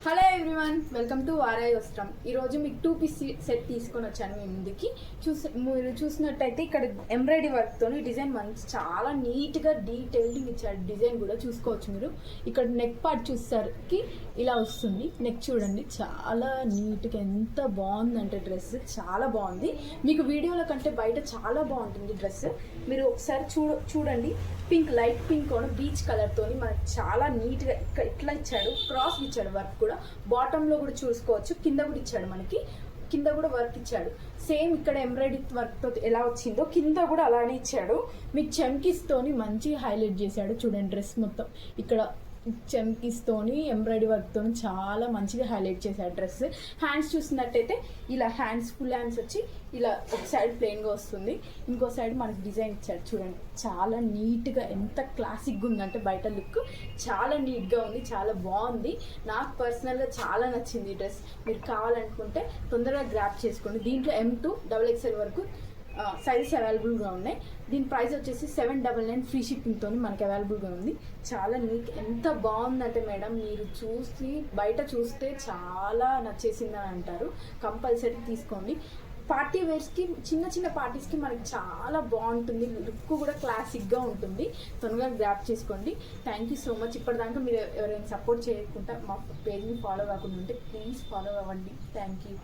Hello everyone, welcome to వారాయి వస్త్రం. ఈరోజు మీకు 2 పీస్ సెట్ తీసుకొని వచ్చాను మీ ముందుకి. మీరు చూసినట్టయితే ఇక్కడ ఎంబ్రాయిడరీ వర్క్తో డిజైన్ మంచి చాలా నీట్గా డీటెయిల్డ్ ఇచ్చాడు. డిజైన్ కూడా చూసుకోవచ్చు మీరు. ఇక్కడ నెక్ పార్ట్ చూసేసరికి ఇలా వస్తుంది. నెక్ చూడండి, చాలా నీట్గా ఎంత బాగుందంటే డ్రెస్ చాలా బాగుంది. మీకు వీడియోల కంటే బయట చాలా బాగుంటుంది డ్రెస్. మీరు ఒకసారి చూడండి. పింక్, లైట్ పింక్ బీచ్ కలర్తో మనకు చాలా నీట్గా ఇట్లా ఇచ్చాడు. క్రాస్ ఇచ్చాడు వర్క్ కూడా. బాటంలో కూడా చూసుకోవచ్చు, కింద కూడా ఇచ్చాడు. మనకి కింద కూడా వర్క్ ఇచ్చాడు. సేమ్ ఇక్కడ ఎంబ్రాయిడరీ వర్క్తో ఎలా వచ్చిందో కింద కూడా అలానే ఇచ్చాడు. మీకు చమ్కీస్తోని మంచిగా హైలైట్ చేశాడు. చూడండి డ్రెస్ మొత్తం ఇక్కడ చమ్కీస్తోని ఎంబ్రాయిడరీ వర్క్తో చాలా మంచిగా హైలైట్ చేశాడు డ్రెస్. హ్యాండ్స్ చూసినట్టయితే ఇలా హ్యాండ్స్, ఫుల్ హ్యాండ్స్ వచ్చి ఇలా ఒక సైడ్ ప్లెయిన్గా వస్తుంది, ఇంకో సైడ్ మనకి డిజైన్ ఇచ్చాడు. చూడండి చాలా నీట్గా ఎంత క్లాసిక్గా ఉందంటే బయట లుక్ చాలా నీట్గా ఉంది, చాలా బాగుంది. నాకు పర్సనల్గా చాలా నచ్చింది ఈ డ్రెస్. మీరు కావాలనుకుంటే తొందరగా గ్రాప్ చేసుకోండి. దీంట్లో M2 XXL వరకు సైజెస్ అవైలబుల్గా ఉన్నాయి. దీని ప్రైస్ వచ్చేసి 799 ఫ్రీ షిప్పింగ్తో మనకి అవైలబుల్గా ఉంది. చాలా నీట్, ఎంత బాగుందంటే మేడం మీరు బయట చూస్తే చాలా నచ్చేసిందని అంటారు. కంపల్సరీ తీసుకోండి. పార్టీ వేర్స్కి, చిన్న చిన్న పార్టీస్కి మనకి చాలా బాగుంటుంది. లుక్ కూడా క్లాసిక్గా ఉంటుంది. తొందరగా గ్రాప్ చేసుకోండి. Thank you so much. ఇప్పటిదాకా మీరు ఎవరైనా సపోర్ట్ చేయకుండా మా పేజ్ని ఫాలో కాకుండా ఉంటే ప్లీజ్ ఫాలో అవ్వండి. Thank you.